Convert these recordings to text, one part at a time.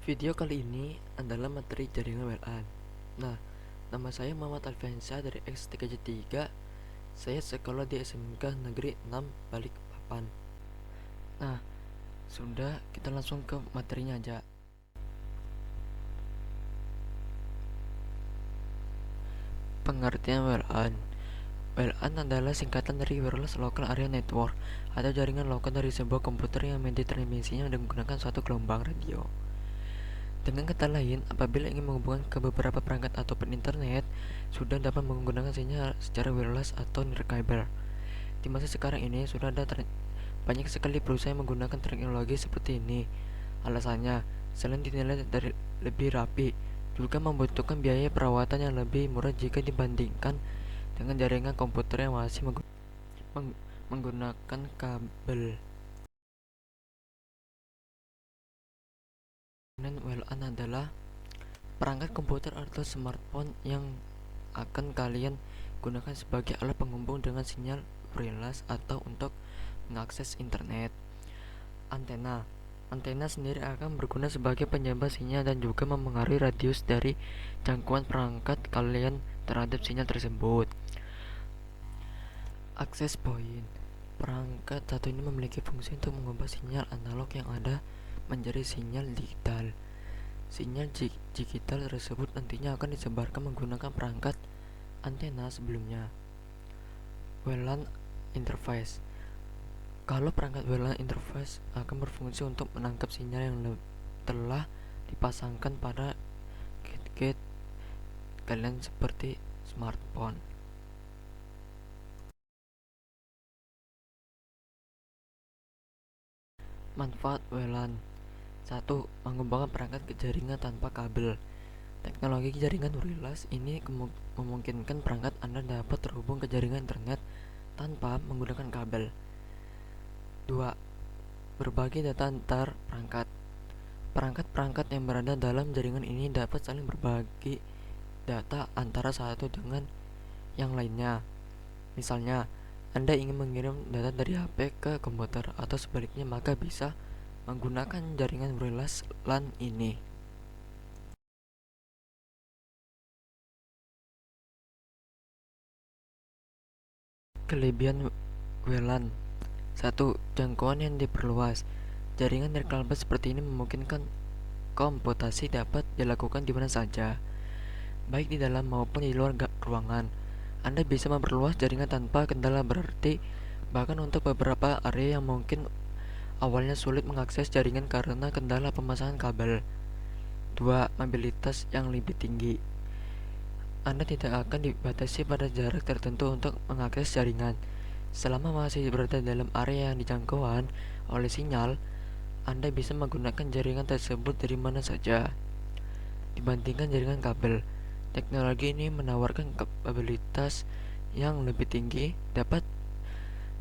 Video kali ini adalah materi jaringan WLAN. Nah, nama saya Muhammad Alfiansyah dari X3J3. Saya sekolah di SMK Negeri 6 Balikpapan. Nah, sudah kita langsung ke materinya aja. Pengertian WLAN. WLAN adalah singkatan dari Wireless Local Area Network atau jaringan lokal dari sebuah komputer yang transmisinya dengan menggunakan suatu gelombang radio. Dengan kata lain, apabila ingin menghubungkan ke beberapa perangkat ataupun internet, sudah dapat menggunakan sinyal secara wireless atau nirkabel. Di masa sekarang ini sudah ada banyak sekali perusahaan yang menggunakan teknologi seperti ini. Alasannya, selain dinilai dari lebih rapi, juga membutuhkan biaya perawatan yang lebih murah jika dibandingkan dengan jaringan komputer yang masih menggunakan kabel. WLAN adalah perangkat komputer atau smartphone yang akan kalian gunakan sebagai alat penghubung dengan sinyal wireless atau untuk mengakses internet. Antena Antena sendiri akan berguna sebagai penyambar sinyal dan juga memengaruhi radius dari jangkauan perangkat kalian terhadap sinyal tersebut. Access point. Perangkat satu ini memiliki fungsi untuk mengubah sinyal analog yang ada menjadi sinyal digital. Sinyal digital tersebut nantinya akan disebarkan menggunakan perangkat antena sebelumnya. WLAN interface. Kalau perangkat WLAN interface akan berfungsi untuk menangkap sinyal yang telah dipasangkan pada gadget kalian seperti smartphone. Manfaat WLAN. 1. Mengembangkan perangkat ke jaringan tanpa kabel. Teknologi jaringan wireless ini memungkinkan perangkat Anda dapat terhubung ke jaringan internet tanpa menggunakan kabel. 2. Berbagi data antar perangkat. Perangkat-perangkat yang berada dalam jaringan ini dapat saling berbagi data antara satu dengan yang lainnya. Misalnya, Anda ingin mengirim data dari HP ke komputer atau sebaliknya, maka bisa menggunakan jaringan wireless LAN ini. Kelebihan WLAN. 1. Jangkauan yang diperluas. Jaringan nirkabel seperti ini memungkinkan komputasi dapat dilakukan di mana saja, baik di dalam maupun di luar ruangan. Anda bisa memperluas jaringan tanpa kendala berarti bahkan untuk beberapa area yang mungkin awalnya sulit mengakses jaringan karena kendala pemasangan kabel. 2. Mobilitas yang lebih tinggi. Anda tidak akan dibatasi pada jarak tertentu untuk mengakses jaringan. Selama masih berada dalam area yang dijangkauan oleh sinyal, Anda bisa menggunakan jaringan tersebut dari mana saja. Dibandingkan jaringan kabel, teknologi ini menawarkan kapabilitas yang lebih tinggi, dapat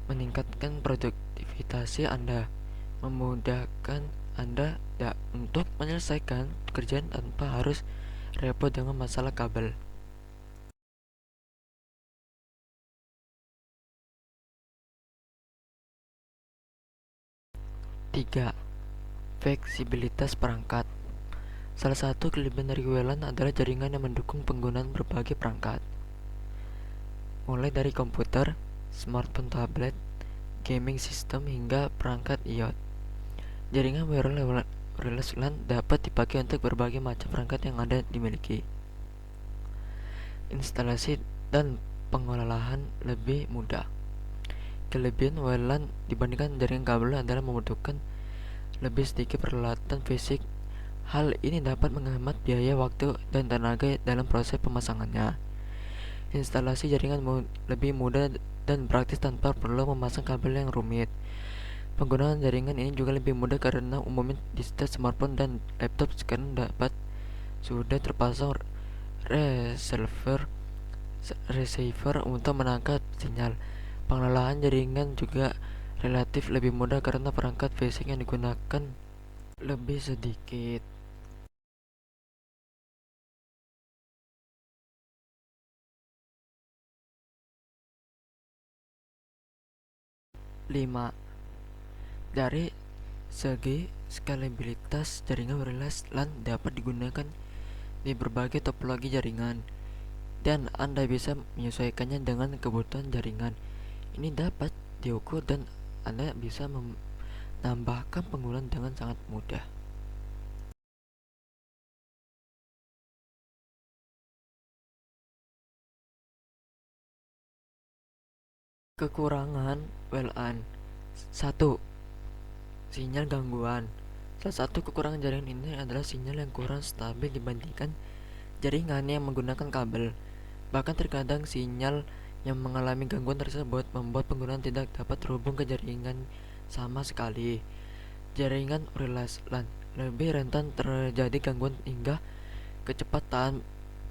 meningkatkan produktivitas Anda, memudahkan Anda untuk menyelesaikan pekerjaan tanpa harus repot dengan masalah kabel. 3. Fleksibilitas perangkat. Salah satu kelebihan dari WLAN adalah jaringan yang mendukung penggunaan berbagai perangkat, mulai dari komputer, smartphone, tablet, gaming system, hingga perangkat IoT. Jaringan wireless LAN dapat dipakai untuk berbagai macam perangkat yang Anda dimiliki. Instalasi dan pengolahan lebih mudah. Kelebihan WLAN dibandingkan jaringan kabel adalah membutuhkan lebih sedikit peralatan fisik. Hal ini dapat menghemat biaya, waktu, dan tenaga dalam proses pemasangannya. Instalasi jaringan lebih mudah dan praktis tanpa perlu memasang kabel yang rumit. Penggunaan jaringan ini juga lebih mudah karena umumnya di setiap smartphone dan laptop sekarang sudah terpasang receiver untuk menangkap sinyal. Pengelolaan jaringan juga relatif lebih mudah karena perangkat fisik yang digunakan lebih sedikit. 5. Dari Segi skalabilitas jaringan wireless LAN dapat digunakan di berbagai topologi jaringan, dan Anda bisa menyesuaikannya dengan kebutuhan jaringan. Ini dapat diukur dan Anda bisa menambahkan penggunaan dengan sangat mudah. Kekurangan WLAN. 1. Sinyal gangguan. Salah satu kekurangan jaringan ini adalah sinyal yang kurang stabil dibandingkan jaringan yang menggunakan kabel. Bahkan terkadang sinyal yang mengalami gangguan tersebut membuat pengguna tidak dapat terhubung ke jaringan sama sekali. Jaringan wireless LAN lebih rentan terjadi gangguan hingga kecepatan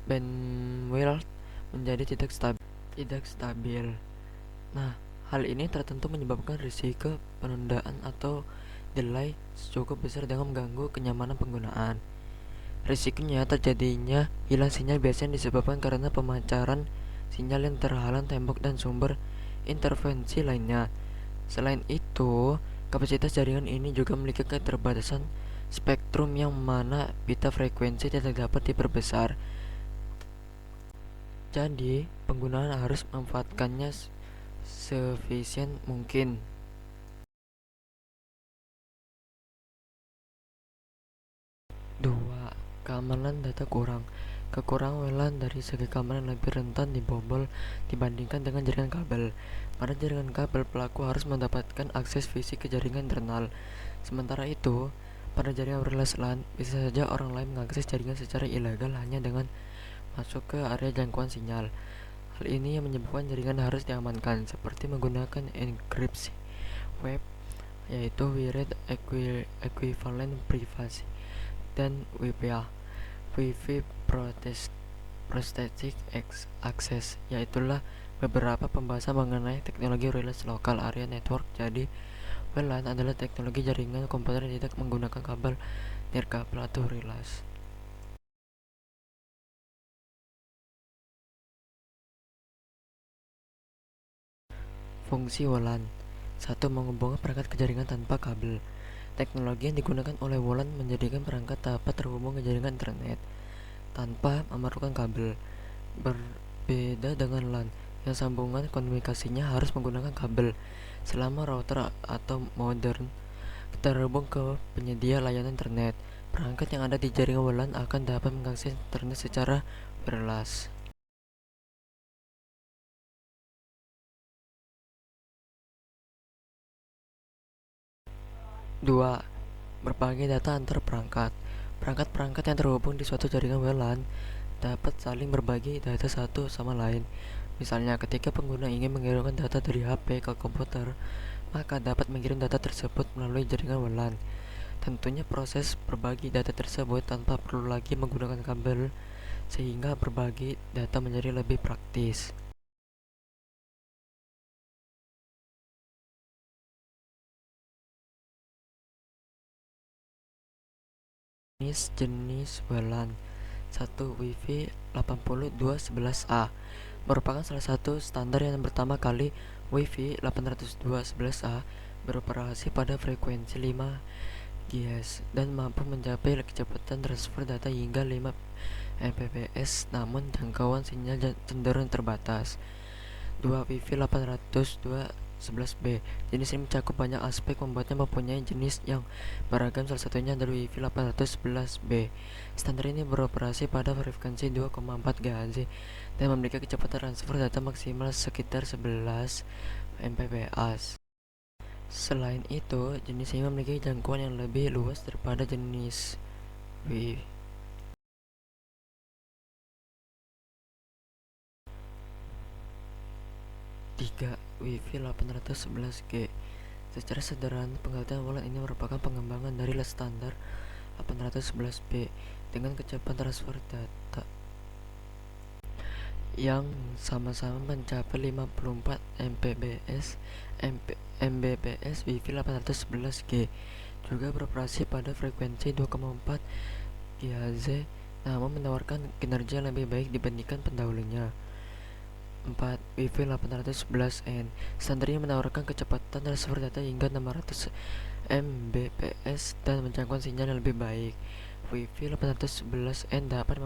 bandwidth menjadi tidak stabil. Nah, hal ini tertentu menyebabkan risiko penundaan atau delay cukup besar dengan mengganggu kenyamanan penggunaan. Risikonya terjadinya hilang sinyal biasanya disebabkan karena pemancaran sinyal yang terhalang tembok dan sumber intervensi lainnya. Selain itu, kapasitas jaringan ini juga memiliki keterbatasan spektrum yang mana beta frekuensi tidak dapat diperbesar. Jadi, penggunaan harus memanfaatkannya sefisien mungkin. 2. Keamanan data kurang. Kekurangan WLAN dari segi keamanan lebih rentan dibobol dibandingkan dengan jaringan kabel. Pada jaringan kabel, pelaku harus mendapatkan akses fisik ke jaringan internal. Sementara itu, pada jaringan wireless LAN, bisa saja orang lain mengakses jaringan secara ilegal hanya dengan masuk ke area jangkauan sinyal. Hal ini yang menyebabkan jaringan harus diamankan, seperti menggunakan enkripsi web, yaitu Wide Equivalent Privacy, dan WPA, Wi-Fi Prosthetic Access, yaitulah beberapa pembahasan mengenai teknologi wireless local area network. Jadi, WLAN adalah teknologi jaringan komputer yang tidak menggunakan kabel nirkabel atau wireless. Fungsi WLAN. 1. Menghubungkan perangkat ke jaringan tanpa kabel. Teknologi yang digunakan oleh WLAN menjadikan perangkat dapat terhubung ke jaringan internet tanpa memerlukan kabel. Berbeda dengan LAN, yang sambungan komunikasinya harus menggunakan kabel. Selama router atau modem terhubung ke penyedia layanan internet, perangkat yang ada di jaringan WLAN akan dapat mengakses internet secara wireless. 2. Berbagi data antar perangkat. Perangkat-perangkat yang terhubung di suatu jaringan WLAN dapat saling berbagi data satu sama lain. Misalnya, ketika pengguna ingin mengirimkan data dari HP ke komputer, maka dapat mengirim data tersebut melalui jaringan WLAN. Tentunya proses berbagi data tersebut tanpa perlu lagi menggunakan kabel, sehingga berbagi data menjadi lebih praktis. Jenis WLAN. 1. Wi-Fi 802.11a merupakan salah satu standar yang pertama kali. Wi-Fi 802.11a beroperasi pada frekuensi 5 GHz dan mampu mencapai kecepatan transfer data hingga 5 Mbps, namun jangkauan sinyal cenderung terbatas. 2. Wi-Fi 802.11b. Jenis ini mencakup banyak aspek membuatnya mempunyai jenis yang beragam. Salah satunya adalah Wi-Fi 811b. Standar ini beroperasi pada frekuensi 2,4 GHz dan memiliki kecepatan transfer data maksimal sekitar 11 Mbps. Selain itu, jenis ini memiliki jangkauan yang lebih luas daripada jenis Wi-Fi. 3. Wi-Fi 811G. Secara sederhana, pengertian WLAN ini merupakan pengembangan dari standar 811b dengan kecepatan transfer data yang sama-sama mencapai 54 Mbps. Wi-Fi 811G juga beroperasi pada frekuensi 2,4 GHz, namun menawarkan kinerja yang lebih baik dibandingkan pendahulunya. 4. Wi-Fi 811N. Standar ini menawarkan kecepatan transfer data hingga 600 Mbps dan menjangkau sinyal yang lebih baik. Wi-Fi 802.11n dapat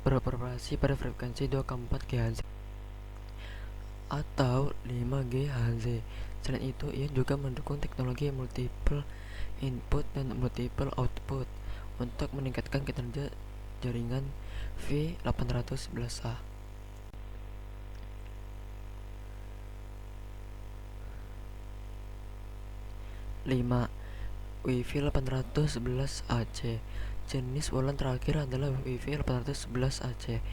beroperasi pada frekuensi 2,4 GHz atau 5 GHz. Selain itu, ia juga mendukung teknologi multiple input dan multiple output untuk meningkatkan kinerja jaringan V811A. 5. Wi-Fi 811AC. Jenis bulan terakhir adalah Wi-Fi 811AC.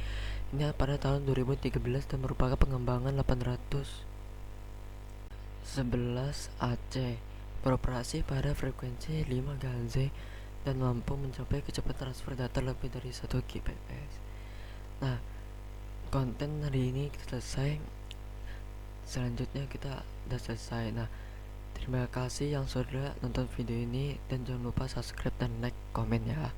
Ini pada tahun 2013 dan merupakan pengembangan 811AC. Beroperasi pada frekuensi 5 GHz dan mampu mencapai kecepatan transfer data lebih dari 1 Gbps. Nah, konten hari ini kita selesai. Selanjutnya kita udah selesai. Nah, terima kasih yang sudah nonton video ini dan jangan lupa subscribe dan like komen ya.